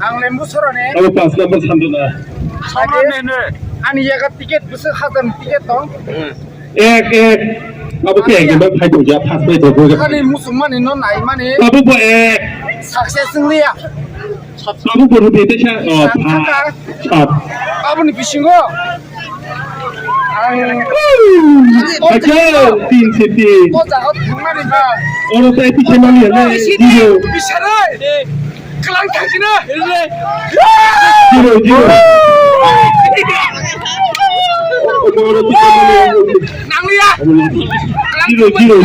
Ang lembu sorone. Abo 5 number sanduna. Sorone. Ani jaga tiket busu hadan tiket dong. Ek abo ke ke ba phai do ja pass bai do go. Kani musulman ino nai mani. Abo bo ek Successfully ya. abo bo be te cha chat. Abo ni pisingo. Ang Acha tin city. o jaga thangmani ba. Oro tai ti chemali le zero Bisara. Kelang thangina. zero. Oro ti chemali Nangli ya.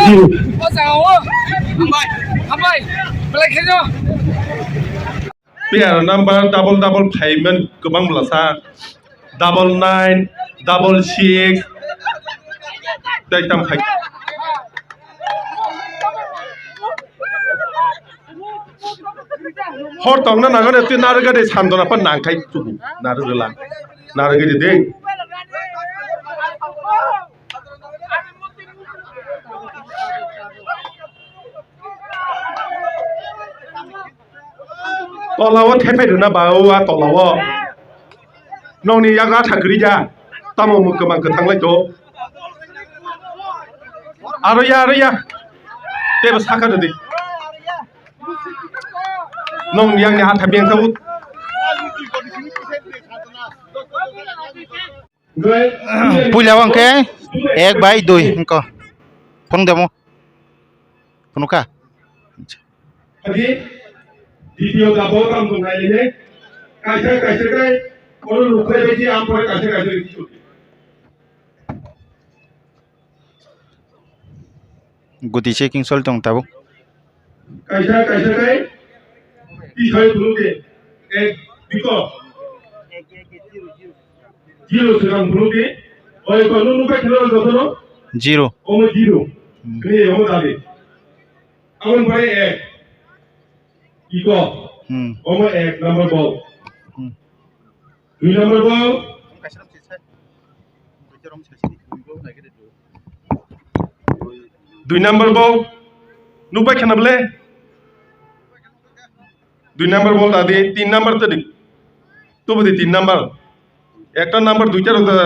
zero. O jaga o. Ambai. Belai khejo. Pair number double payment गोबां मुलासा 99 66 दाइटाम phi हर तंगना नागने ते नारगदे सान्दना पन नांखाइ जुगु नारगला नारगदे दे तलाव थेफायदोना बावा तलाव नंनि यागा थाग्रिजा तामो मुकमां गोथांलायथ आरो या तेबो साखादो दे नंनि आंनि हाथा बेंथाव Pulau angke, ek bayi doi engkau, pun demo, penuka. Adi দ্বিতীয় দাবো কাম দंगायले কাইসা কাই কোন লুকরে বেজি আম পরে কাইসা কিছু Guti checking sol tong tabu. কাইসা কাই কি হয় বলুকে এক বিকো জিরো সেরাম বলুকে ওই কোন লুকে খেলো যতনো Zero. ওমো জিরো নে ওমো দাবে আমন পরে এক Iko, Omo ek number ball. 2 number ball. 2 number ball. Nupai kena bele. 2 number ball tadi 3 number tadi. Tu berarti 3 number. Ekta number 2 টা rota.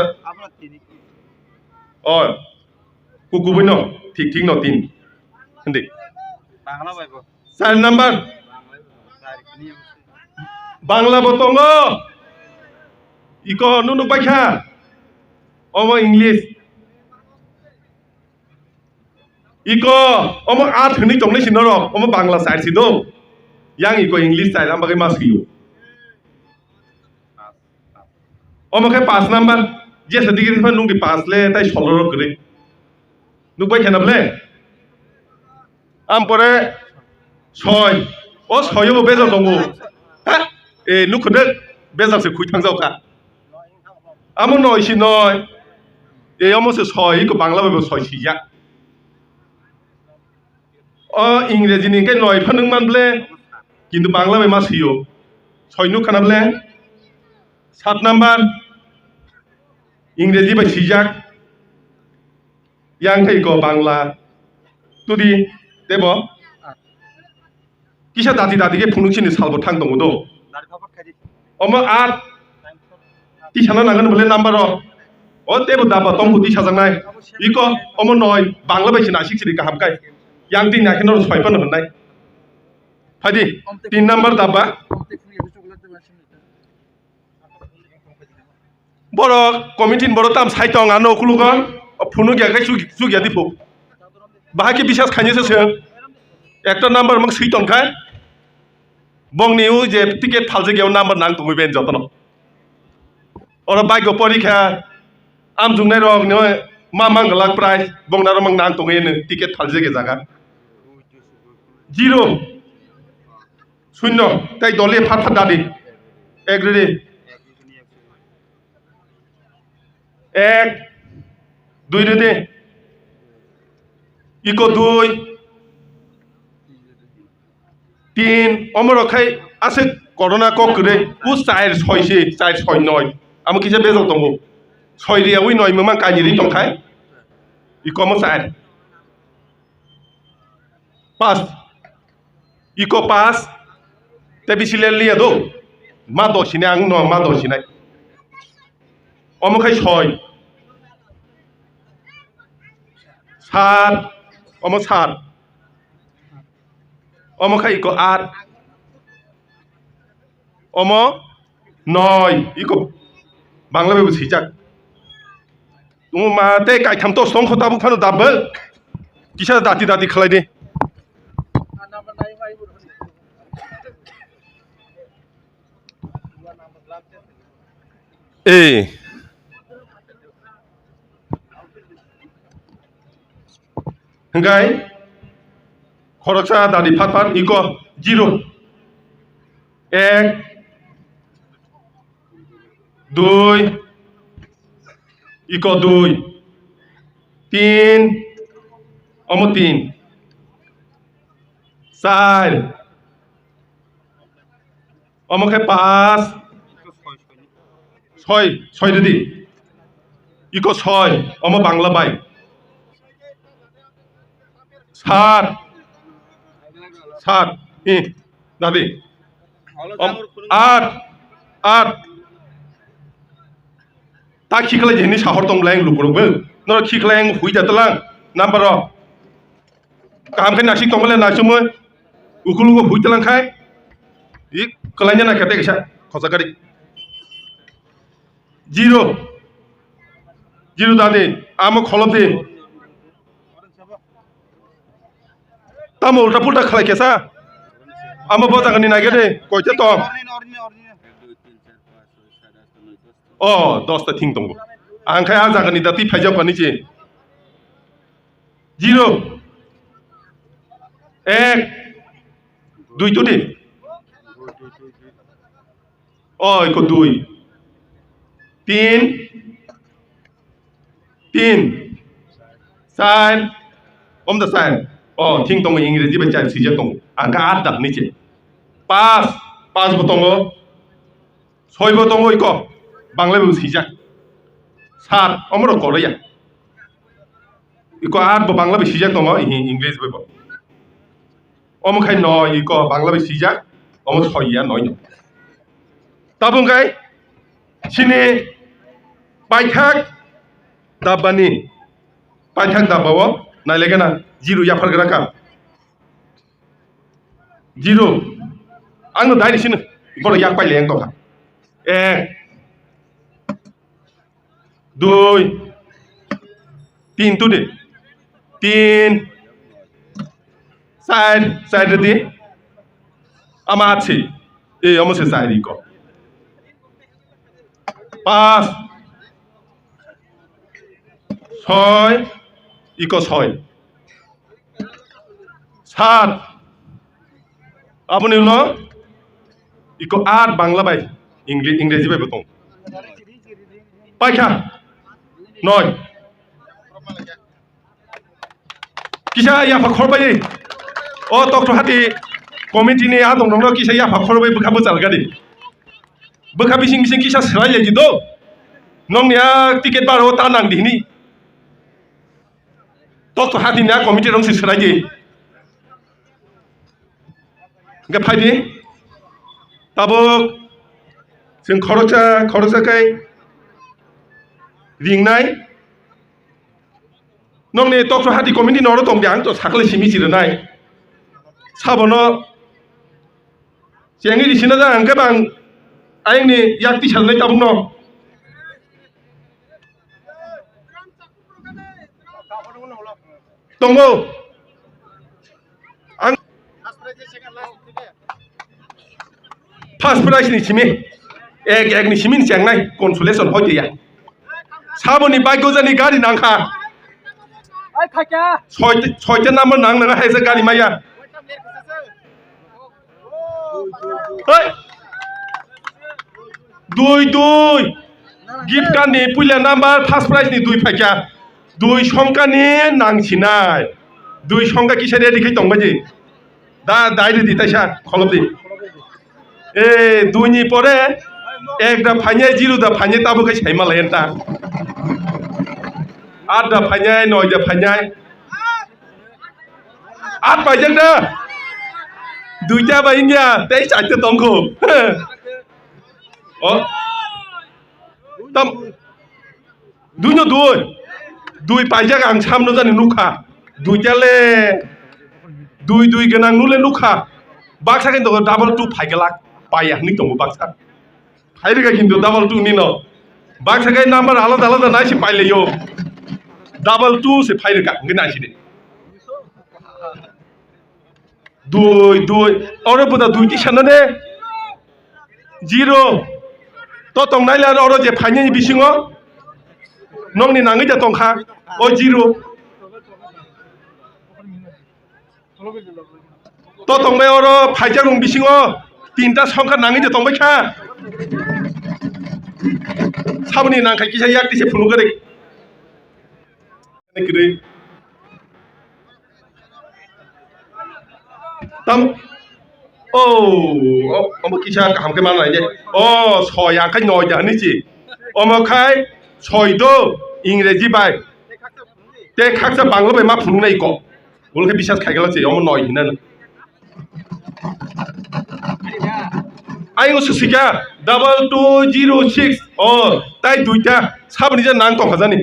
Oh, kuku bino. Tik no 3. Hindi. 4 number. Bangla বতঙ্গ ইকো নুনু পাইখা অমো ইংলিশ ইকো অমো আট হনি তংলে সিনর অমো বাংলা সাইড সিদো ইয়াং ইকো ইংলিশ সাইড আমবাকে মাসিও অমোকে 5 নাম্বার যে সদিকে নুঙ্গি 5 লে তাই 16 করে নু পাইখা নাবলে আম পরে 6 ও 6 ও বেজল দঙ্গো নুখদে বেজালসে খুইথাং যাওকা আমো নয় সি নয় আমসে 6 ইকো বাংলা বাইবো 6 সিয়া ইংরেজি নিকে 9 ফানুং মানবলে কিন্তু বাংলা বাই মাসিও 6 নু খানাবলে 7 নাম্বার ইংরেজি by সিজাক yang kai ko bangla tudi debo kisha dati ke phunuk chini salbo thang dong do omo at ti sana nangan bole number o debo daba tom buti sajang nai iko omo noi bangla bai china sik siri kaham kai yang tin na kenor soi pan honai phadi 3 number daba boro committee boro tam saitong ano kulugon phunuk ya kai su ya dipo bahaki bisas khanye se একটা number mug সুইতন খায় বং new যে ticket ফালজে গেও number নাং তুমি Ben যতন ওরা bike পরীক্ষা আম জুংনাই রং নয় মা মাং লাখ প্রাইস বং নার মং নাং তুমি টিকেট ফালজে গে জায়গা জিরো শূন্য তাই দলে ফাট দাদি এক রেডি এক দুই রেডি ইকো দুই 3 অমরখাই আছে করোনা ককরে উ চাইর 6 চাইর 6 9 আমি কিসে বেজল দমু 6 রিয়া উই 9 মমান কাজিরি দংখাই ই কম চাইর 5 ইকো 5 তে বিসিলে লিয়া দো मा दसिनाय आं नङा मा दसिनाय अमखाय 6 7 अम 7 अमखाय इको 8 अम 9 इको बांला बेबो सैजाक माते गायथाम तो सं खता बुफानो दाबो किसा दाति दाति खालायदे ए hengkai khoroksa dadi phat phat iko 0 1 2 iko 2 3 omo 3 4 omo khai 5 6 dadi iko 6 omo bangla bai 7 দাদি 8 তা খিখলাই যেনি সাহর দंलाय लुबरबो न खिखलाय हुइदातलां नाम्बार कामखाय नासि दंबले नासुमो उखुलुगो हुइदालांखाय इ कलायना नाखाते गैसा खसागारि 0 दादी आमो खलबदे Tamo ulta pulta khalai kesa. Amo bota gani nagere koite to. Oh, 10 ta thing tongo. Angkai aja gani dati phajau pani je. 0 1 2 to de. Oh, iko 2 3 4 om da 4 Oh, ting tong Inggris baca sija tong. Angka 8 dak niche. Pas botongo. 6 botongo iko. Bangla bu sija. 7 omro Korea. Iko 8 bo Bangla bu sija tong Inggris bo. Om khai 9 iko Bangla bu sija. Om 6 ya 9. Tabung kai. Sini Paithak dabani. Paithak dabawo. Nailegana 0 ya fargara ka 0 angno dai sini boro yak pai leng to ka 1 2 3 tu de 3 side de ama আছে এই অমসে সাইরি ko 5 6 iko 6 7 আপনি হলো iko 8 Bangla বাই ইংরেজি বাই বতং পাইখা 9 কিসা ইয়া ফাখর বাই ও ডক্টর হাতি কমিটি নি আদং দং কিসা ইয়া ফাখর বাই বখা বজাল গাদি বখা বিসিং বিসিং কিসা সরাই লেজি দো নংনিয়া টিকেট বারো তা নাং দিনি Dokter hati na komite rong si serai je. Enggak paydi. Tabuk जों खर'साखाय रिंनाय नंनि डक्टर हाति कमिटि नरो दं बिआं तो साखले सिमि जिरनाय साबनो जेंगि दिसिना जा आंके बां आंनि याक्ति सालनाय ताबुंनो दंगो आं फार्स्ट प्राइज नि सिमि एक नि सिमिन जेंनाय कनसुलेसन होदिया साबनि बायगोजानि गारि नांखा ছয়টা নাম্বার নাং নাঙা হাইছে গাড়ি মাইয়া দুই গিফট কানি পুইলা নাম্বার ফার্স্ট প্রাইজ নি দুই ফাইকা দুই সংখ্যানি নাংছিনাय দুই সংখ্যা কিসে রেডি খাই দंबायजे दा दाइरे दिताइसा खलबदि ए दुइनि परे एक दा फाइनाय जिरो दा फाइनाय ताबो खाय साइमा लायनता आठ दा फाइनाय नय दा फाइनाय आठ बायजों दा दुइटा बायनिया तेई चारटे दंखौ tam dunya dui pajak ang samno jani nuka dui tele dui genang nule nuka baksa kintu double 2 paigelak payah ni tomo baksa pairega kintu double 2 ni no baksa kai number alada nai si paile yo double 2 se pairega ngina si de dui ore buda dui ti sanane 0 to tong nai la oro je phanye bisingo nong ni nangi ja tong kha o 0 to tong bai oro phaija rong bisingo tinta songkha nangi ja tong bai kha sabni nang khai kisa yak ti se phunu gare ne kire tam omo kisa kaham ke man lai je soya khai noi ja ni chi omo khai soido ingreji bai te khaksa banglo bai ma phunu nai ko bol ke bisas khai gala che omo noi hinan ai ngo sika 2206 tai duita sabni je nang tong khajani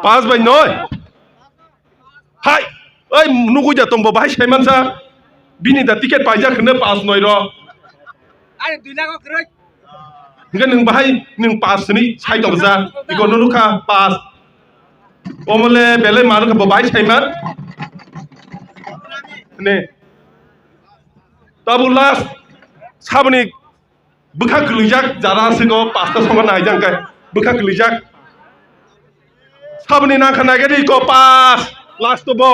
5 bai noi hai oi nugu ja tong bai sai man sa bini da ticket pai ja khne 5 noi ro ai duina ko kroi ngan nung bai nung 5 ni sai tong za iko nu kha 5 omole bele maru ka bai sai man ne tabu last sabni bukha glijak jara sigo 5 ta songa nai jang kai bukha glijak sabni na khana ge ko 5 last to bo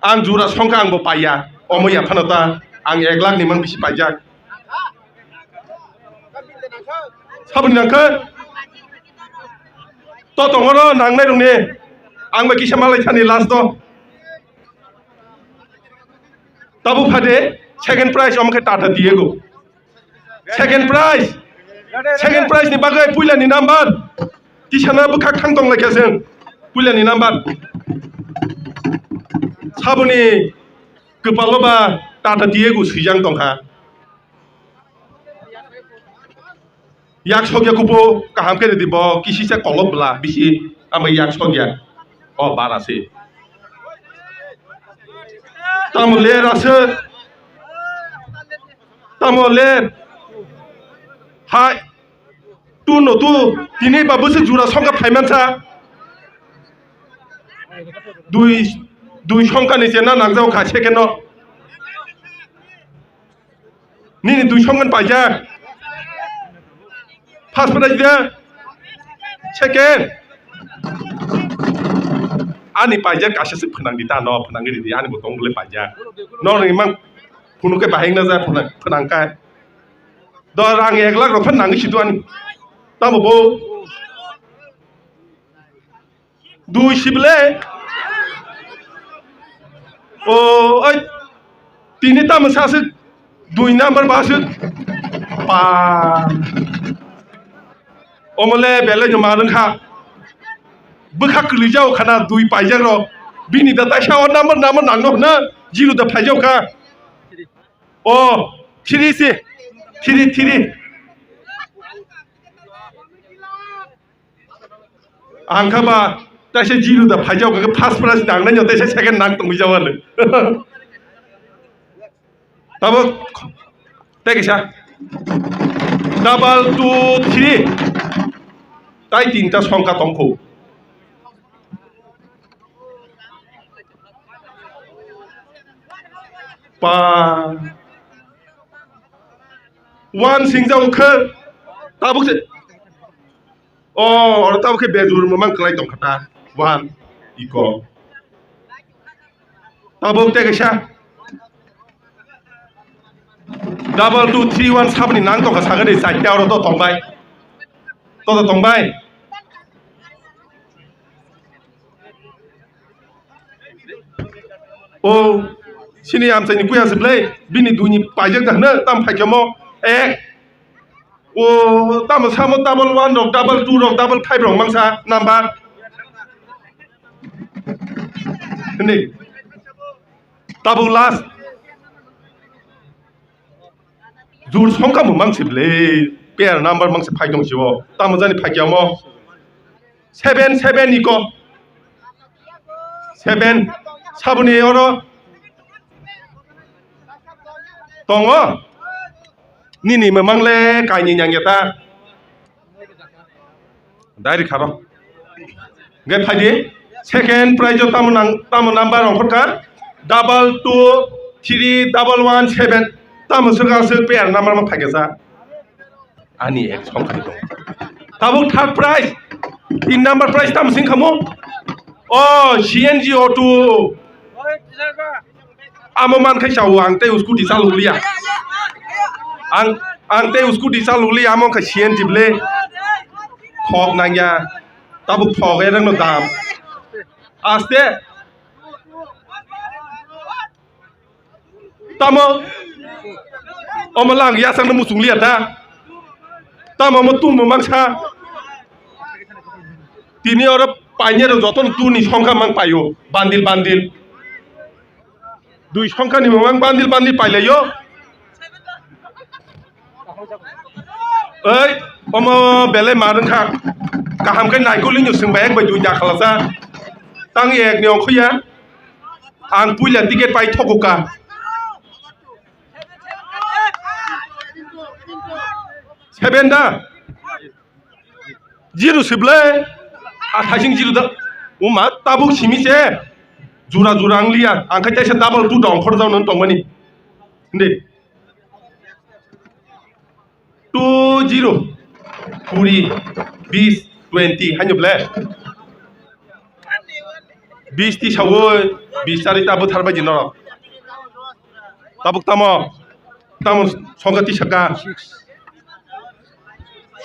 ang jura songka ang bo paya omo ya phanata ang 1 lakh ni mang bisi pajak sabni nang kha to tongoro nang nai rong ni ang ba kisa malai thani last to tabu phade second prize omo kha tata diego second prize ni bagai puila ni number kisana bukha khang tong la keseng puila ni number sabuni kepaloba tata diego sijang tong kha yak sogya kupo kaham ke dibo kisi se kolok bla bisi ama yak sogya barase tamole rase tamole hai tu no tu tini babu se jura songka phaiman sa dui songka ni jena nangjao kha second no ni dui songkan paja first prize dia second ani paja kasih se phenang dita no phenang di ani botong boleh paja no ni mang phunu ke baheng na ja phenang ka do rang 1 lakh ro phenang si tu ani ta bo dui sible oi tini ta masa se dui number basu pa omole bele jama rang kha bukha klijao khana dui paijak ro bini da ta shaw number nang no na 0 da paijao kha thiri se thiri ang kha ba ta se 0 da paijao ka first prize nang na nyote se second nang tong bijao le tabo take sha double 2 3 tai tinta songka tongko pa one singjao khe tabuk se or tabuk ke bejur mamang klai tong khata one iko tabuk te gesha double 2 3 1 sabni nang tong kha sagade sai ta ro to tongbai sini am sai ni kuya seblai bini duni pajak dah na tam phai kemo tam samo double 1 rok double 2 rok double 5 rok mangsa number ni ताबु last जुर संका मंसिबले pair number मंसे फाइ दं जिव तामो जानि फाइयाव म 7 निको 7 साबुनि अरो दङ निनि मंगले काइनि न्यांगेता डायरेक्ट खारो गे फाइदि सेकेंड प्राइज तामो नंबर अंखरका 22231117 तामो सगासो पेयर नंबर म फाइगेसा आनी एक संखानि दं ताबु थर्ड प्राइज 3 नंबर प्राइज तामो सिं खामो ओ CNG02 आमो मान खाइ चाव आंते उसको दिसा लुलिया आंते उसको दिसा लुलिया आमो का CNG ब्ले थोक नांगया ताबु थोक ए रंग दाम आस्ते तामो ओमलांग या संग मुसुंगलिया ता तामो म तुम मांगसा तिनी और पाइने जतन तुनि संख्या मांग पायो बान्दिल दुई संख्या नि मांग बान्दिल पाइलायो ओइ ओम बेले मारंखा गाहाम के नायखौ लिङो सोंबाय एक बाय दुइ जा खालासा तां एक नि अंखया आं पुइला टिकेट पाइ थगका 7 दा 0 सिबले आथासिं 0 दा उमा ताबुक सिमिसे जुरा आंलिया आंखाय ताइसे डाबल 2 दं खर जावनो दंमोनि दे 20 20 20 20 हान्योब्ले 20 ति सावो 20 तारि ताबु थारबायदि न ताबुक तामो संगति सका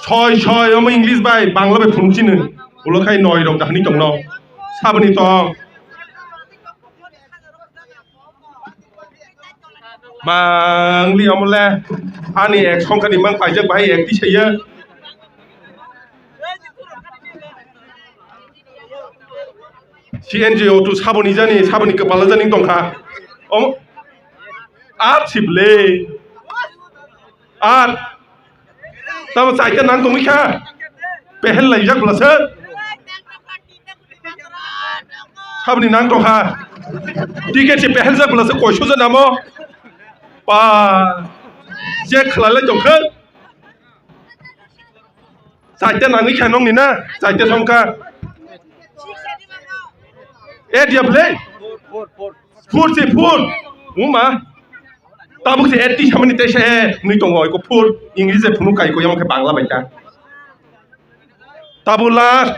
छय ओम इंग्लिश बाय बांला बाय फुंचिनो उलखाय नय रक दाहनि दं न साबनि दं मांगलि अमले आनि एक संखानि मां पाइजक बाय एक ति सैयो CNG02 साबनि कपाला जानि दंखा ओम आर सिबले आर तब साइते नांग दंखा पहल लाइजाक ब्लासो साबनि नांग दंखा टिकेट से पहल जाक ब्लासो कयसो जानामो पा चेक खालायलाय दंखो साइते नांगि खानंनि ना साइते संखा ए दियाबले फुर उमा ताबुक से 80 सामनि तेसे नै दङ इको फुर इंग्लिश फुनु काइको यमखे बांला बायता ताबु लास्ट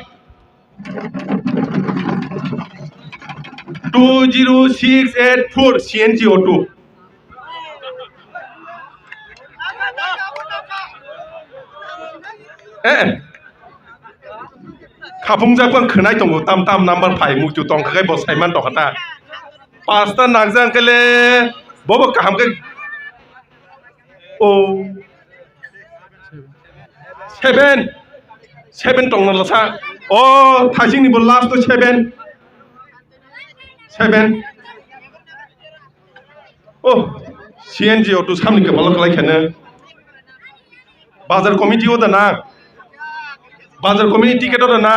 20684 CNG02 खाफुंजाकन खोनाय दङ ताम नाम्बार 5 मुक्तु दंखाय बसायमान दखता पास्ता नागजां केले बबो कामके ओ 7 दं नलसा ओ थासिंनि बो लास्ट 7 ओ CNG02 सामनि कपाल कलायखानो बाजार कमिटी ओ दाना बाजार कमिटी टिकेट ओ दाना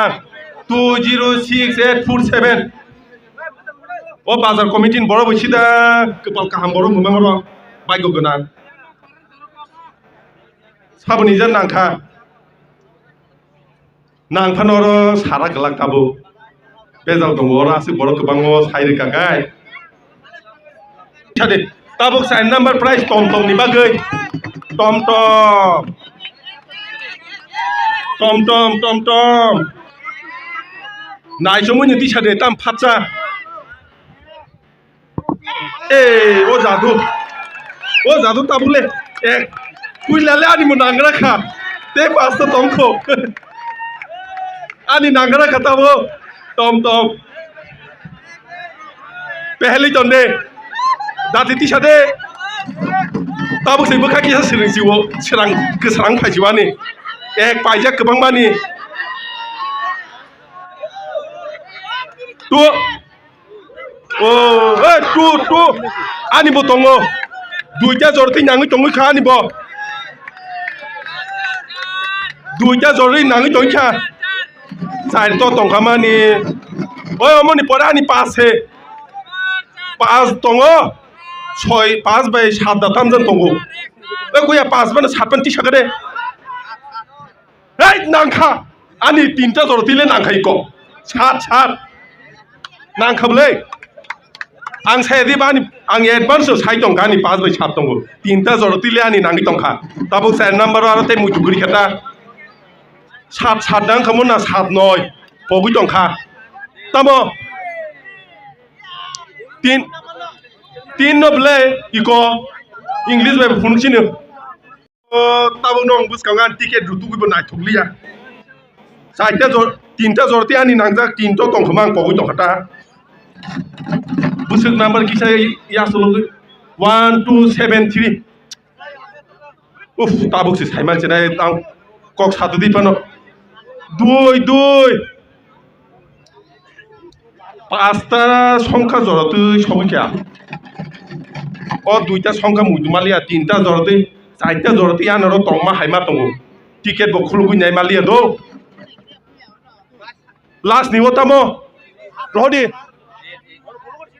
206847 ओ बाजार कमिटी बर बैसिदा कपाल काहाम बर मुमांग र बायगो गोनां साबनि जा नांखा नांफानर सारा गलाक ताबो बेजाल दङ रासि बर गोबां साइरे कागाय छादे ताबो साइन नम्बर प्राइस टम नि बागै टम नायजोमोनि दिसादे ताम फाचा ए ओ जादू ताबुले एक कुइलाले आनि नांगरा खा ते पास्ता तमखो आनि नांगरा खाताबो टम पहली तंदे दाति तिसादे ताबुक से बखा किसा सिरिं जिवो सिरां गोसरां फाइजिवानि एक पाइजा गोबां मानि तो tu ani bo tongo duita jorti nangi tongi kha ani bo duita jorti nangi tongi kha sai to tong kha mani oi omoni pora ani passe pas tongo ছয় 5 by 7 da tamjan tongo e goya 5 bana 7 ti sagade ei nangkha ani tinta jortile nangkhai ko 7 nangkhablei ang saidi bani ang advance sai tong gani 5 by 7 tongo tinta jorotile ani nangi tongkha tabo sai number arate mujuguri khata 7 dang khamuna 7 9 pogui tongkha tamo tin no ble iko english by phun chine tabo nong buskangan ticket rutu gi bonai thukliya saita jor tinta jorti ani nangja tinto tongkhamang pogui tongkhata busuk number kisa ya solo 1 2 7 3 uff tabuk si saiman chena tang kok satu di pano 2 পাঁচটা সংখ্যা জড়তে সবইকা ও দুইটা সংখ্যা মুদুমালিয়া তিনটা জড়তে চারটা জড়তে আনার তংমা হাইমা দङ ticket বখলুগুই নাই মালিয়া দো last নিও তামো রহদি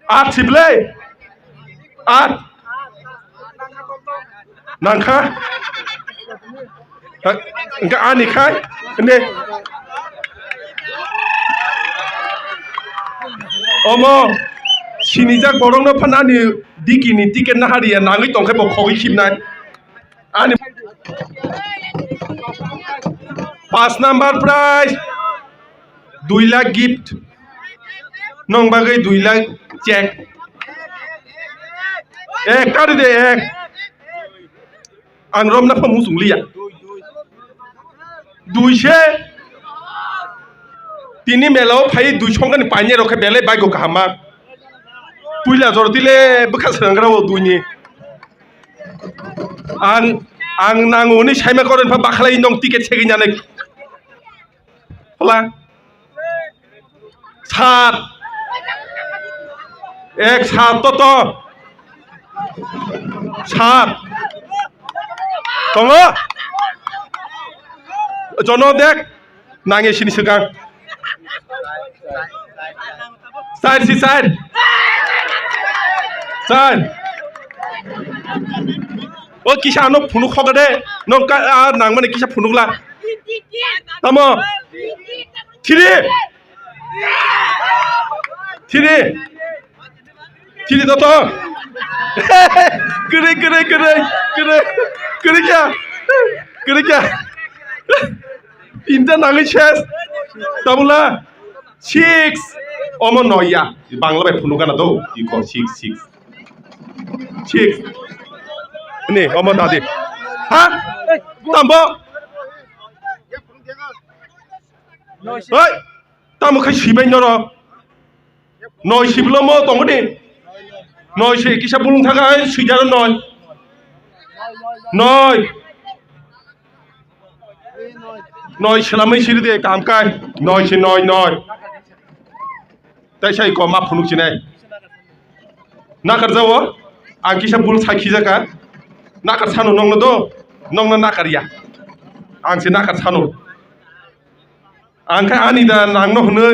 8 সিবলে 8 নাংখা enggak ani khai ini omo sinijak borong no phanani dikini ticket na hariya nangi tongkhai bo khogi khibnai ani 5 number prize 2 lakh gift nong bagai 2 lakh check ek kari de ek ang rom na phamu sunglia 200 তিনি মেলাও phi 200 Ghani পাইনে রখে বেলে বাইগো কাহামা পুইলা জরতিলে বখা সাংগ্রাও দুইনি আং নাঙনি সাইমা করেন ফা বাখলাই নং ticket সেগি জানে হলা 7 এক 7 তো 7 তঙ্গ জন দেখ নাঙে সিনি সেগা side o kisha no phunu khogade no ka nang mane kisha phunukla tamo 3 to kare kya inta nangi ches tabula 6 omo noya bangla bai phunukana do iko 6 ni omo dadi ha tambo oi tambo khai sibai noro noi siblo mo tongodi noi se kisa bulung thaga sujar noi selamai siri de kam kai noi তাই সাই ক মা ফুনুক চিনাই নাকার যাও আং কিসা বুল সাইখি জাকা নাকার সানো নং দো নং না নাকারিয়া আং সে নাকার সানো आंखा आनी दा नांगनो हनो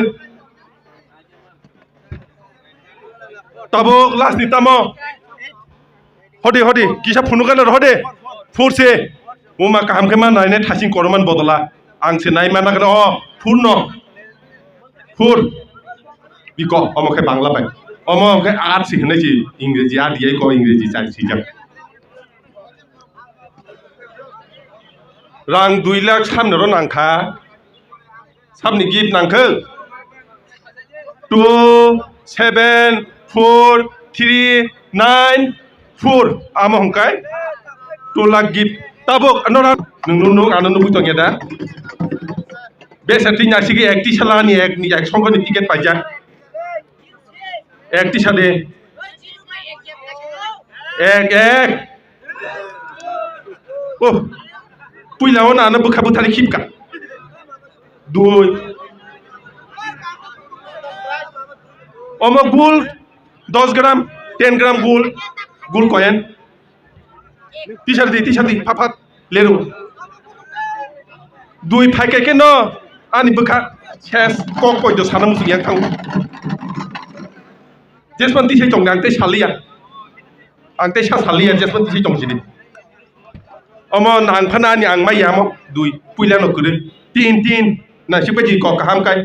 ताबो लास्ट नि तामो हदे किसा फुनुगान हदे फुरसे उमा काम के मान नायने थासिं करमान बदला आंसे नाय माना गन फुरन फुर बिको अमखे बांग्ला बाय अमखे आर्ट सिखने जी इंग्रेजी आ दियै को इंग्रेजी चाइ सिजा रां 2 लाख सामनो नांखा सामनि गिफ्ट नांखो 2 7 4 3 9 4 आम हंकाय 2 लाख गिफ्ट ताबो अनरा नों आनन्द बुतो गेदा बेसाति नासिगे एकटी सालानि एक नि एक संगनि टिकेट पाइजा एकटी सादे एक ओ पुइलाव नाना बुखा बुथारि खिपका 2 अमगुल 10 ग्राम 10 ग्राम गुल कॉइन टी शर्ट दी फाफात लेरु दुई फाइके के न आनी बखा सेस कक पय जो साना मुसु yang थांग जेसपन ती से जंग आंते सालिया आंते सा सालिया जेसपन ती से जंग जिनि अमो नांग फाना नि आं मा यामो दुई पुइला न कुरे तीन ना सिपे कक काम काय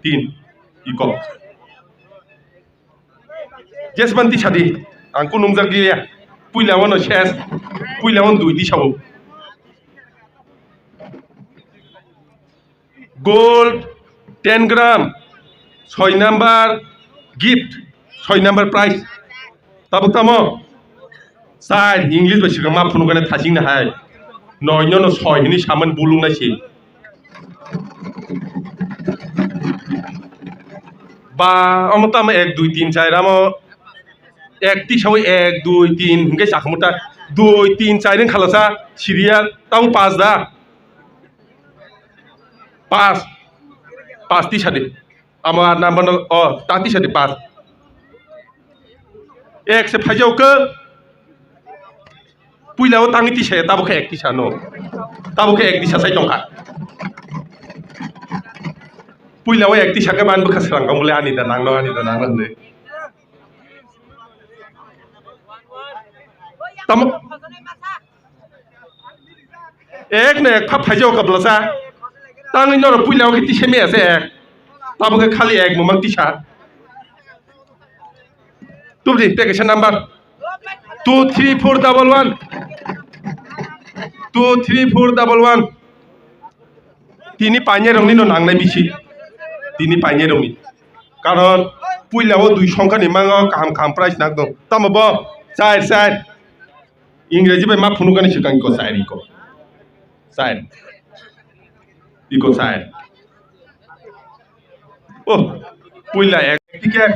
तीन कक जेसपन ती सादी आं को नंगजाक गिया पुइला वन सेस पुइला वन दुई दी सावो गोल्ड 10 ग्राम 6 नंबर गिफ्ट 6 नंबर प्राइस तब तमो साइड इंग्लिश बसिक मा फुनुगाने थासिंनो हाय नयनो न 6 हिनि सामन बुलुंना सि बा अमताम 1 2 3 4 रामो एक ती साव 1 2 3 हिंगे साखमुता 2 3 4 rin खालासा सिरियाल ताउ 5 दा पास ती सादे आमार नाम्बार ताती सादे पास एक से फाइजाव के पुइलाव तांगी ती साया ताबो के एक ती सानो ताबो के एक ती सासाय दंखा पुइलाव एक ती साके मान बखा सांगाव मुले आनि दा नांगनो होने तम एक ने एक फाइजाव कबलसा तांगी नर पुइलाव के ती सेमे ऐसे ताबो के खाली एक ममंग ती सा तुबदी पेकेशन नंबर 23411 23411 तिनी पाइने रंगनि न नांगनाय बिसि तिनी पाइने रंगनि कारण पुइलाव दुइ संखा नि मांग काम प्राइस नाग दं तमबो साइड इंग्रेजी बे मा फुनुगानि सिगां को साइड इको साइड ओ पुइला एक टिकेट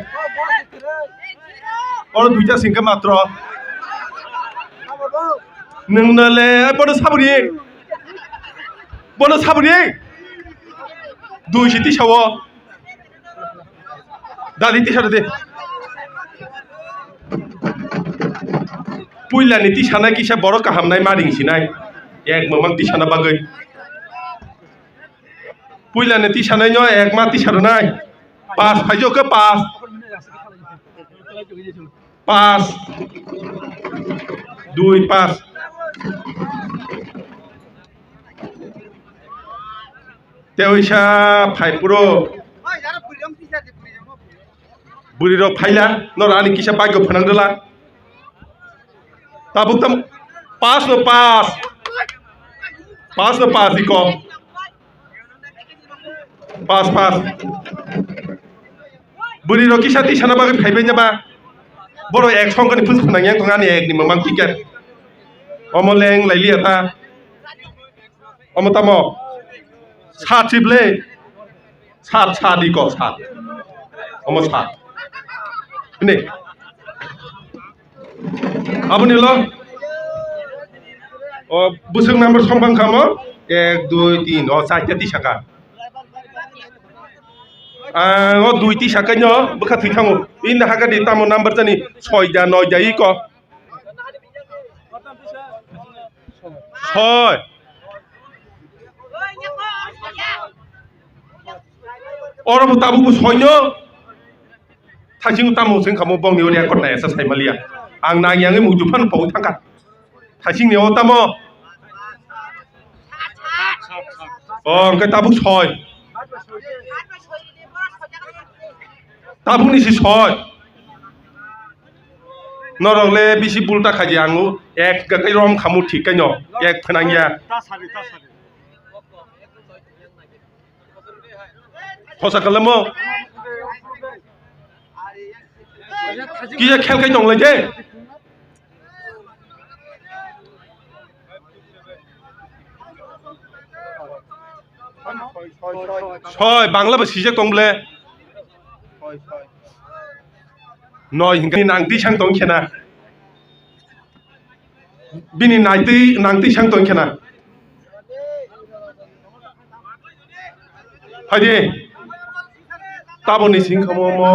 और दुइटा सिंके मात्र नोंनाले बड़ साबरि दुइ सिटी सावो दालि टी शर्ट दे पुइलानि टी साना किसा बड़ काहामनाय मारिंसिनाय एक ममंग टी साना बागै पुइलानि टी सानाय न एक मा टी शर्ट नाय पास फाइजो के पास दुई पास तेवैसा फाइपुरो बुरिरो फाइला नर आनि किसा बाग्य फनांदला ताबुक तम पास इको पास बुरिरो किसा ती साना बागै फाइबाय जाबा बरो एक संगनि फुस फनांगिया गंगानि एक नि ममंग टिकेट अमलें लाइलिया था अमतामो साथिबले सादिको साथ अमो साथ ने आबुनि ल बुसुं नम्बर संबां खामो 1 2 3 साइटा ती साका दुई ती साका न बखा थैथाङो इन हागा दे तामो नम्बर जानि 6 जा 9 जा इको 6 और ताबु 6 न थासिं तामो जों खामो बंनि ओरिया करनाय एसा साइमालिया आं नागियाङै मुजुफान पाउ थांगा थासिं नेव तामो अंके ताबु 6 ताबुनि सि 6 नरले बिसि बुलटा खाजि आङो एक गकै रम खामु ठिकैनो एक फनांगिया फसा कलमो किया खेल कै दंलै जे छय बांग्ला सिजे दंब्ले नय हिंगानि नांति सांग दं खेना बिनि नांति सांग दं खेना हायदे tabo ni sing kamo mo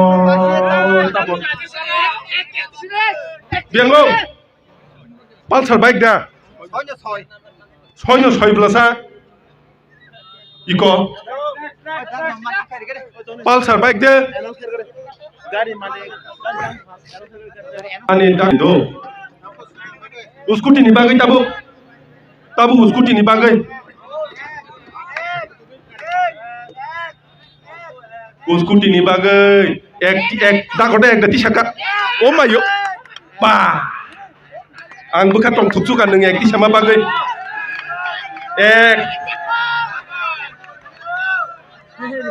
tabo biango pulsar bike da soy blasa iko pulsar bike de ani da do scooty ni bagai tabu scooty ni bagai scooty ni bagai ek dakoda ek dati saka oh my yo ba ang buka tong tuksukan nang ek di sama bagai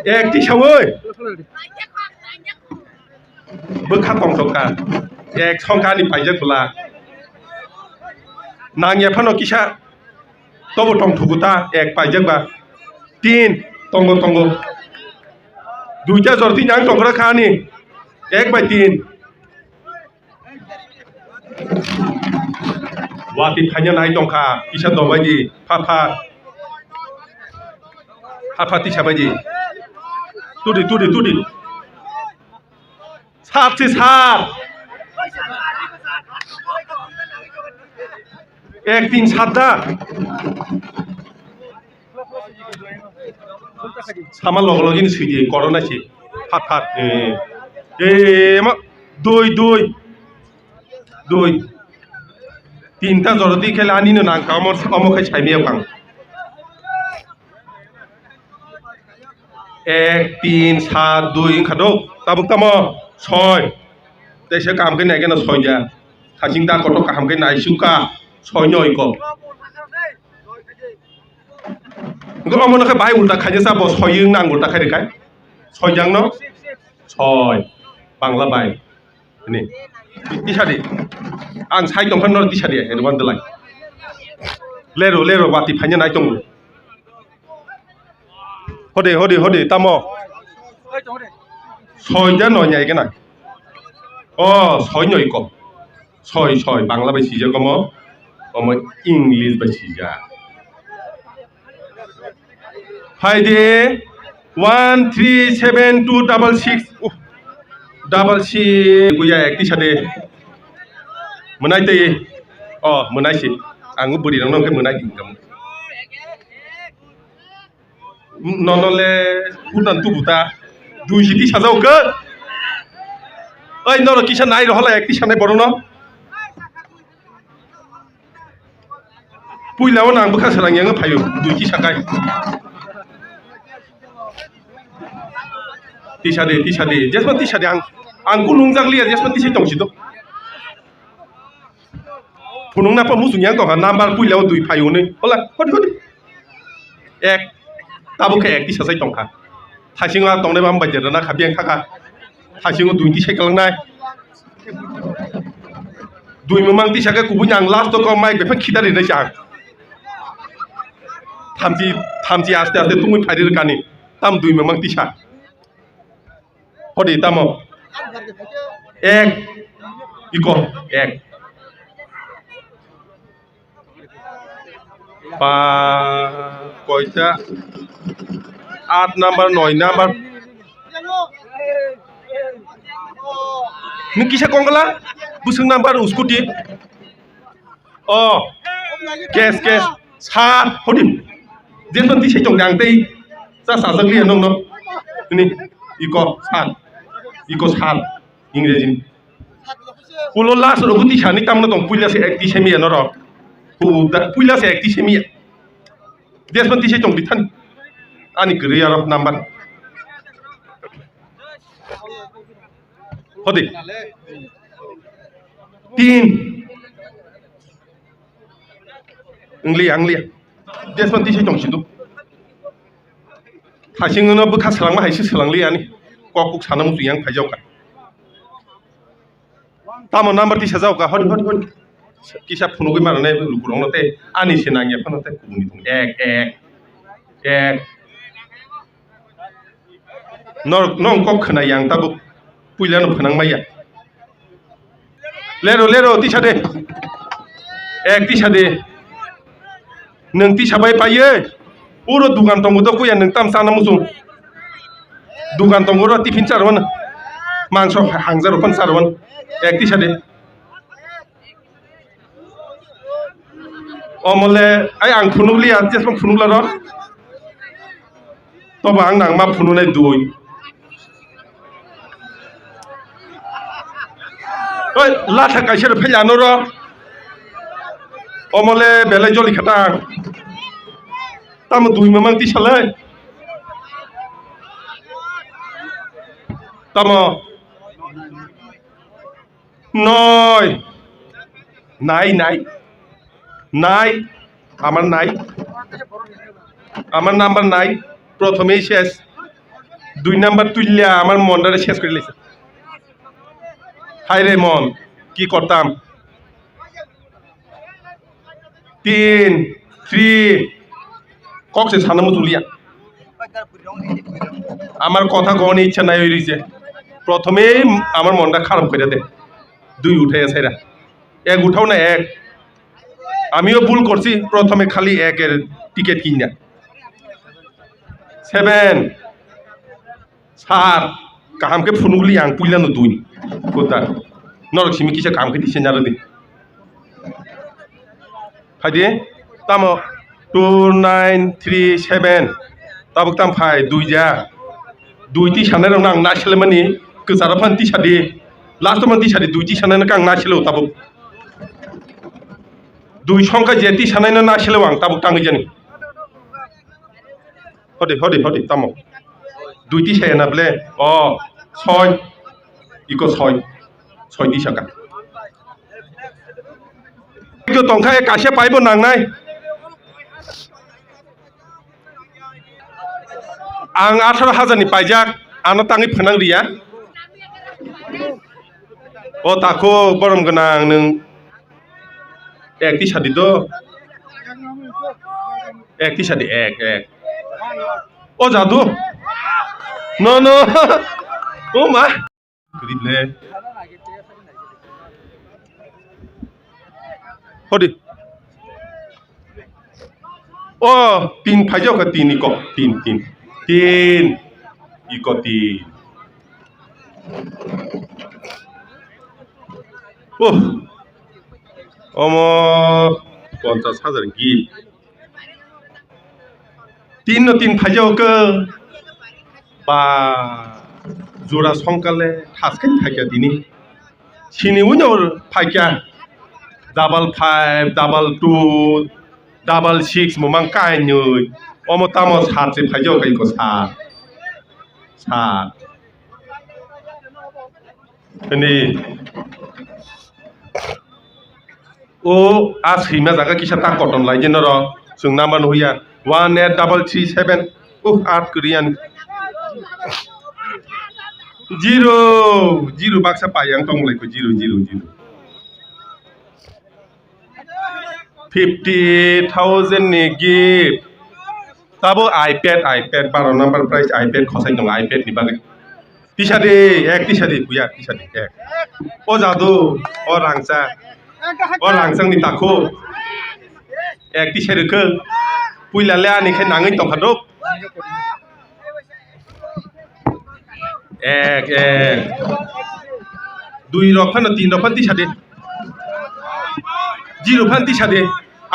ek di sawoi buka tong tukka ek songka ni pajak pula nangya phano kisa tobo tong thukuta ek pajak ba tin tongo দুইটা জর্তি জাং টংরা খানি 1/3 ওয়াতি ফাইনা নাই টংখা কিসা দবাইদি ফাফা তি সাবাইদি তুডি সাতছি সাত 1-3 সাতটা sama log ini suji corona sih hat mak doi tinta joroti khela ani no nang kamor kai chai me bang 1-3 7 2 khadok tabuk tamo 6 te se kam ke nai ke na 6 ja khajing da kotok kam ke nai suka 6 nyoi koก็เอามันแค่ใบอุลตะไข่จะทราบว่าซอยยืงนางอุลตะไข่ได้ไข่ซอยยังเนาะซอยบังละใบนี่ที่ชาดิอ่างใช้ตรงพันนอร์ที่ชาดิเห็นวันเดลัยเลโรว่าติพันยังไงตรงฮอดีตามอซอยจะหน่อยใหญ่กันหน่อยอ๋อซอยหน่อยก็ซอยบังละใบสีจะก็มั้งก็มั้งอังกฤษใบสีจะHaide 1372666 double C kuya ekti sade menai te oh menai sih anggu beri nang ke menai dingkam nonole punan tu buta dui siti sajau ke oi noro kisa nai rohala ekti sane boro no puilao nang bukha sarang yang phayo dui ki sakai tisade jasman tisade ang kunung jangli jasman tisai tongsi do punung napa musung yang tong number puilao dui phayo ne hola hodi ek tabu ke ek tisai tongkha thasinga tongne bam bajer na khabiang thaka thasingo dui tisai kalang nai dui memang tisaka kubunyang last to kom mai befa khidari na chang thamji aste tungui phairir kani tam dui memang tisa hodi tamo ek iko ek pa koita 8 number 9 number ning kisa kongkala busung number scooty oh kes sat hodi jenton ti sejong gang tei sa sajangli nong no ini iko sat इंग्रेजी पुलो last रोगुती सानी तामनो दं पुइला से एक्टि सेमिया न र पुइला से एक्टि सेमिया देशमन्ति से दं बिथान आनी गरिया र नम्बर होदे 3 अंगलिया देशमन्ति से दं सिदु थासिंगनो बखा सलांमा हाइसि सलांलियानि ककुक सानामु जुयां फाइजावका तामो नम्बर ति सजावका हरि किसा फुनुगै मारने लुकुरंनते आनि से नांगिया फनते कुबुनि दं एक नं कक खनायां ताबु पुइलानो फनांमाया लेरो तिसादे एक तिसादे नों तिसाबाय पायो उरो दुगान दंबो कुया नों ताम साना मुसुं দোকান দঙ্গর টিফিন চারবান মাংস হাংজার ওখান চারবান একটি সাথে অমলে আই আং ফুনুলি আর যেসব ফুনুলা র তবে আং নাং মা ফুনুনাই দুই ওই লাঠা কাইসের ফেলানো র অমলে বেলাই জলি খাটা তাম দুই মামাং তি সালাই তাম নয় নাই নাই নাই আমার নাই আমার নাম্বার নাই প্রথমেই শেষ 2 নাম্বার তুললিয়া আমার মনটারে শেষ করে লেছে হাই রে মন কি করতাম 3 কক্সে সানামো তুলিয়া আমার কথা কওয়ার ইচ্ছা নাই হইছে প্রথমেই আমার মনটা খারাপ করে দে 2 উঠে এসেরা 1 উঠাও না 1 আমিও ভুল করছি প্রথমে খালি 1 এর টিকিট কিনা 7 7 কাহামকে ফুনুগুলি আং পুইলানো 2 কোথা নরকসিমি কিসে কাহামকে দিছে না রে ফাইদে তামো 2 9 3 7 তাবক তাম ফাই 2 যা 2 টি সানাय रं आं नासेले मानि गोजारा फान टी सादि लास्ट मान टी सादि 2 टी सानाय आं नासेले ताबक 2 সংখ্যা যে টি সানাय ना नासेले आं ताबक तांगै जानि हदे तामो 2 टी साया ना ब्ले अ 6 इको 6 टी साका तो तंखाय कासे पाइबो नांनाय आं 18,000 नि पाइजाक आंना ताङै फोनांरिया अ ताको बरम गोनां नों एकटी सादि दो एकटी सादि एक ओ जादु नो ओ मा गरीबले हदि ओ 3 फाइजाव का 3 इको 3 इको 3 ओ अमो 50,000 गिफ्ट 3 फाइजाव का बा जोरा संकाले थासकेन फाइका दिनी सिनि उनाव फाइका double 5 double 2 double 6 मोमां काय नुय अमो तामो 7 से फाइजाव का eco 7 ini oh asli mas agak kisah takut online je noro sung nama nuhya 1837 art Korean 0 baksa payang tong lai ko 0 50,000 ni gift tabo iPad 12 number price iPad khosai dong iPad ni bagai Tisade, ek tisade, buya tisade, ek. O jadu, o rangsang ni tako. Ek tisade ke, puila lea ni khen nangin tong hadok. Ek. 2 rokan atau 3 rokan tisade. 0 pan tisade.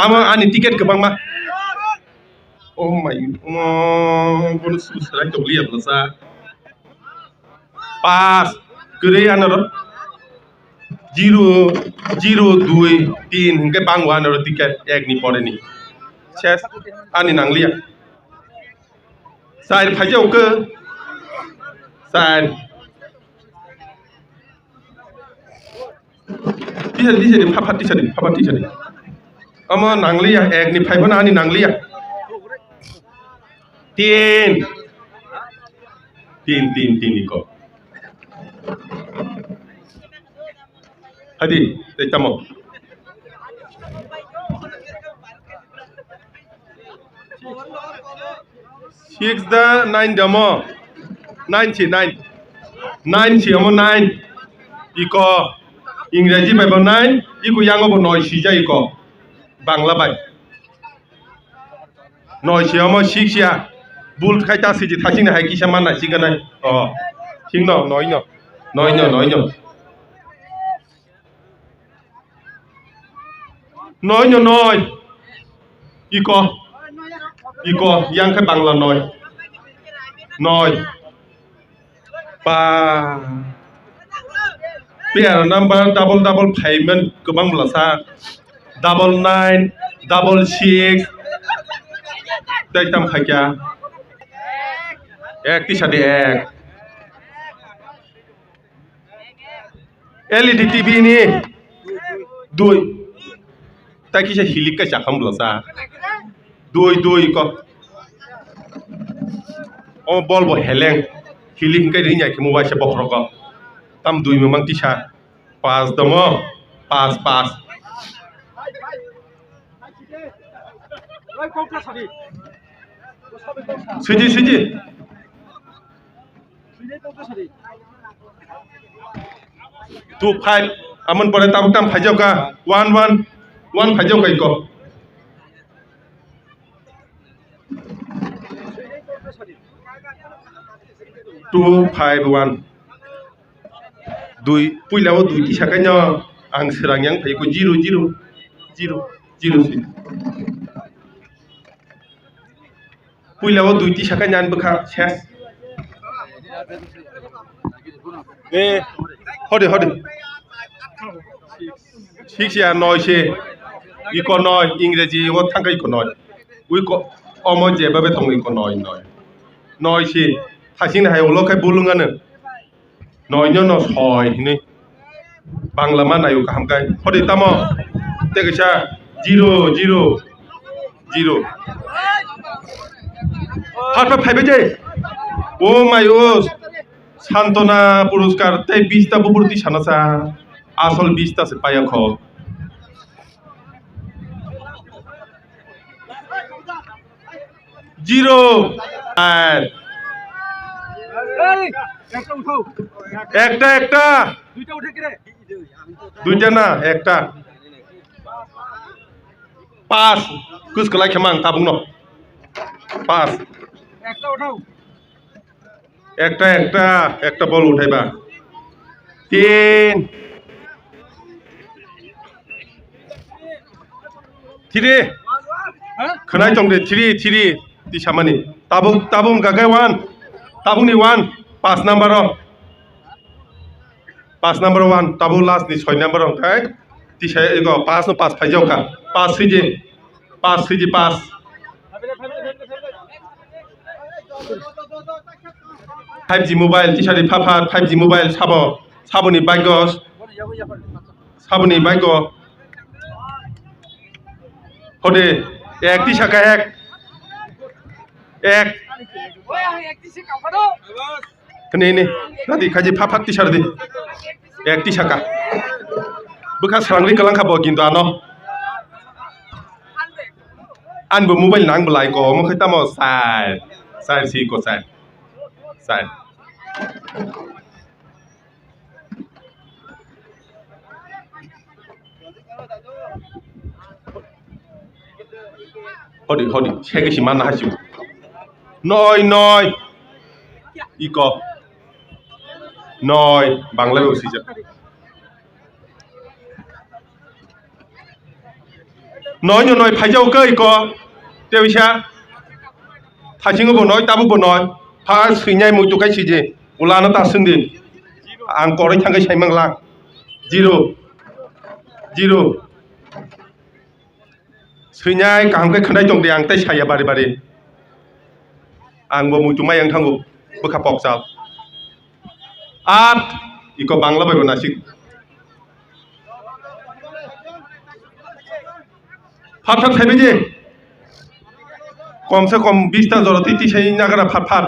Ama ani tiket ke bang ma. Oh my, bonus susah itu lihat belasa. Pas kere anaro 0 2 3 hingga bangwa anaro tiket ek ni pore ni ses ani nanglia sai phajau ke sai tisade phapati sade ama nanglia ek ni phaibana ani nanglia 3 iko Hadi, tamo. 6 da 9 damo. 9 iko Ingreji bai 9 iko yang obo 9 sija iko Bangla bai 9 siamo 6 ya bull খাইতা CG থাকি না high কিসা মান না সিগানা অ ঠিক ন নয় ন নয় ন নয় ন নয় ন নয় ইক ইয়াং খাই বাংলা নয় নয় পা পেয়ার নাম্বার ডাবল फाइवमोन गोबां मुलासा 99 66 दाइताम खायका एक टिसादे एक एलईडी टीवी नि दुई ताकिसा हिलिक का जाखाम मुलासा दुई को ओ बल बो हेलें हिलिक का रिnya ki mobile se bokroko tam दुई memang tisa pas domo pas Suji. 2-5 amun pore tam phajau ka 1 phajau kai ko 2-5-1 dui puilao dui ti sakanya ang serang yang phai ko 0 si puilao dui ti sakanya an bukha ses hode 6 ya 9 se iko 9 ingreji o thangkai ko 9 ui ko omo je babe tong iko 9 se thasing hai olo kai bulungano 9 no soi ni bangla ma nayu ka hamkai hode tamo tekisa 0 Harpa phaibe je o mayo Santona পুরস্কার তাই 20টা বুবুরতি সানাসা আসল 20টা সে পায়া খ zero একটা দুইটা না একটা পাঁচ কুসকলাই খেমাং তাবুং ন পাঁচ একটা বল উঠাইবা 3 खोनाय दं दे 3 di samani tabung gagai 1 tabung ni 1 5 number 1 tabung last ni 6 number kai di saya ego 5 no 5 phajau ka 5 siji 5 5G mobile tisari phapat 5G mobile saboni bagos saboni bago hode ek tisaka ek ini nanti kaji phapat tisar di ek tisaka bekas serangri kelang kabo gintu ano anbo mobile nang belai ko mo kita mau sai si ko sai hodi cheke si mana hasiu noi iko noi bangla be usija noi phajau ke iko tewisa thajingo bo noi tabu bo noi pha suinyai mu tukai sije ulana ta sungdi ang korai thangai saimang lang 0 suinyai kaham kai khandai tong de ang tai saya bari ang bo mu tumai ang thangu bukha pok sal 8 iko bangla bai nasik phat thaibe je कम से कम 20टा जरती तिसाई नागारा फाट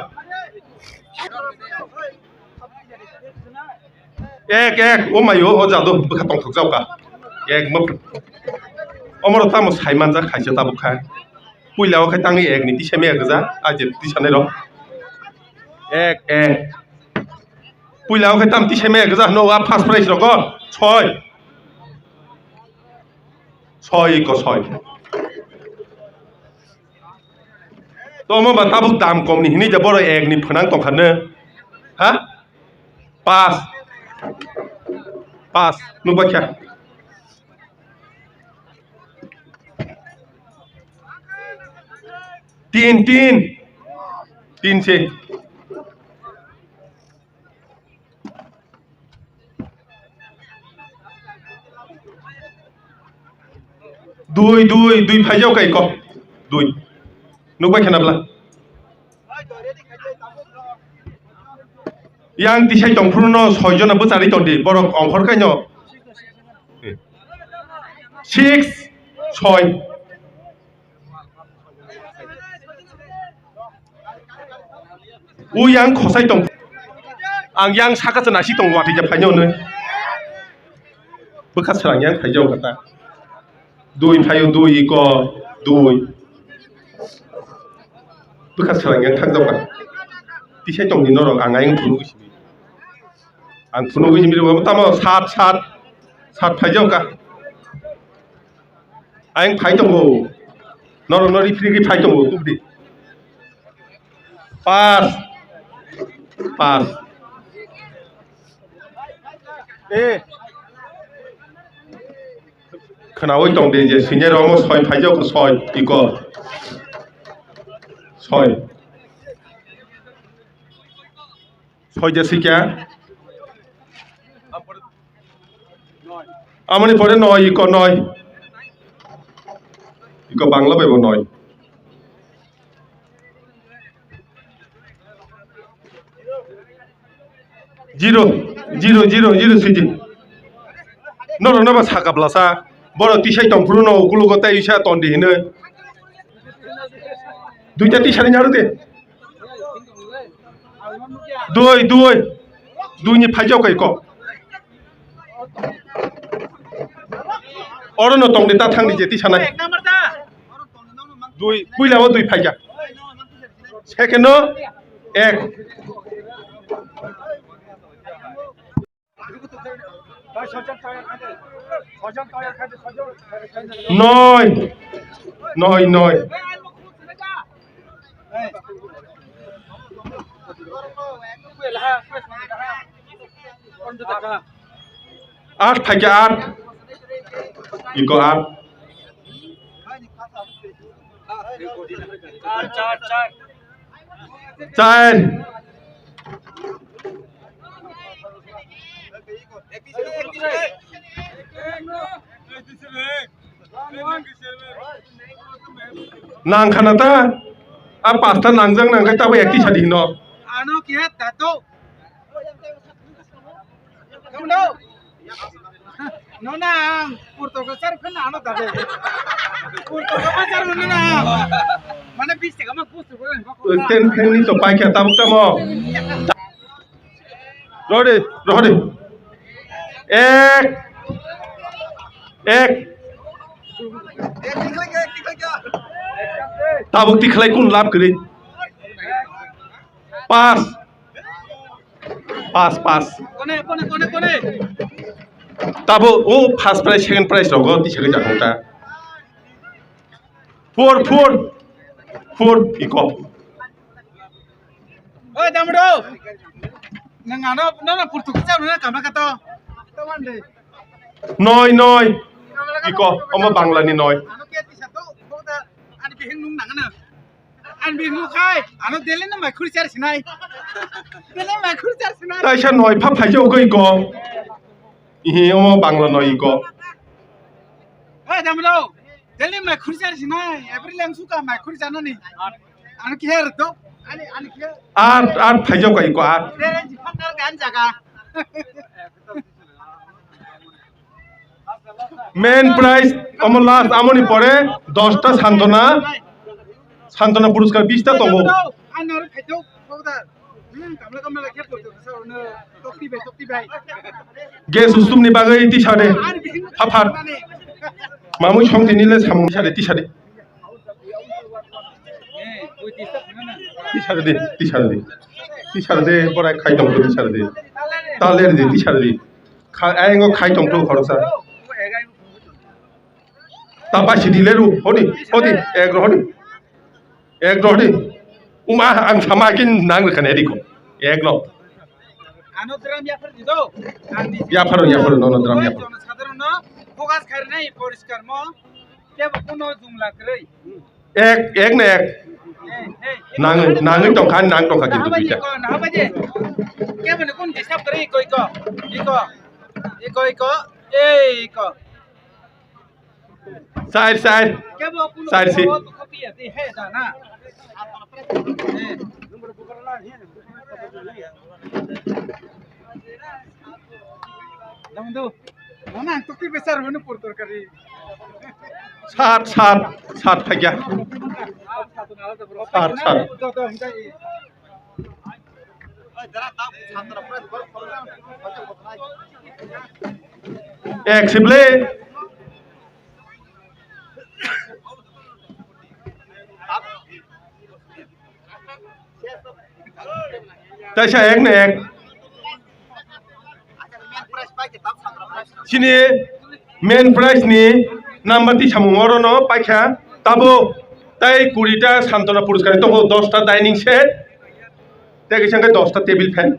एक ओ मायो ओ जादो बखा तंग थक जावका एक मप अमर तामो साइमान जा खाइसे ताबु खा पुइलाव खाय तांगि एक नि तिसाई मेया गजा आजे तिसाने र एक पुइलाव खाय ताम तिसाई मेया गजा नो आ फार्स्ट प्राइस रग 6 को 6 to mo ba tabuk dam kom ni hini ja boro ek ni phanang tong khan ne ha pass nu ba kya तीन से दुई फाइजाव कई को दुई नुबाय खेनाब्ला yang tisai tong pruno soijona butari tondi borok ongkhor kaino 6 6 uyang khosai tong ang yang saka chana si tong wati ja phaino ne bukha sarang yang phaijau kata dui phayo dui ko dui bukha sarang yang thang dau ka tisai tong ni norok ang ayang phunu gisimi ang phunu gisimi ro tamo sat phaijau ka ayang phai tong go norok nori phri phai tong go tubdi pass khanawi tong de je sinye romo soi phaijau ko soi iko soi je sikya amani pore noi iko bangla bebo noi zero siji noro naba sakablasa boro tisai tong pruno ukulugo tai isa tondi hine duita tisari nyaru de dui ni phajau kai ko orono tong de ta thang ni je tisanai dui puilao dui phaja second no ek নয় আট থাকে আট eco আট চার nang khanata a pasta nangjang nangkai tabo ekti sadi no ano kihat tato kamu no na purto ko sar kan ano tabe purto ko sar no na mana bis te kama pustu ko ten ni to pai kya tabuk tamo rohde ek tabuk ti khlai kun lap kri pass kone tabo o first prize second prize rogo ti sege jakota 4 iko oi damdo nangano na purto ko sar na kamla kato tawande noi iko omo bangla ni noi ano kihat ti sato boda ani bihing nung nangana an bihing nu khai ano dele na mai khuri char sinai tai sa noi phap phaijau ko iko ihi omo bangla noi iko oi damdo dele mai khuri char sinai every lang suka mai khuri char ni ano kihat to ani kihat ar phaijau ko iko ar dele ji phakar gan jaga main prize আমার last আমনি পরে 10টা সান্তনা পুরস্কার 20টা তঙ্গ আনার খাইতো বউদা কামলা খেত করতে সাউনো টকটি বাই গে সুসুমনি বাগै টিশারে হাফার মামুই সংতি নিলে সামু টিশারে টিশারে দে বড়াই খাইতং তো টিশারে দে তালের দে টিশারে দে আইঙ্গ খাইতং তো খরচা তা বাসি দিলে রু হদি এক রহদি उमा आं सामाकिन नांग रखाने दिखो एक लो Ano drum ya fer dido. या फरो नो ड्राम या फरो সাধারণ ফোকাস খাই নাই পরিষ্কার ম কে কোনো জুমলা করে एक ने एक नांग तो खान नांग तो खा किंतु बीटा না বাজে কে মানে কোন হিসাব করে কই ক এই ক साइड কে বো কোন Side seat. কপি আছে হে জানা Dong do. Mana tu ki besar mana portor kari. सात था क्या Sar. एक सिबले तैसा एक ने एक sini main prize ni number ti samungoro no paikha tabo tai 20 ta santona puruskar to 10 ta dining set tege sange 10 ta table fan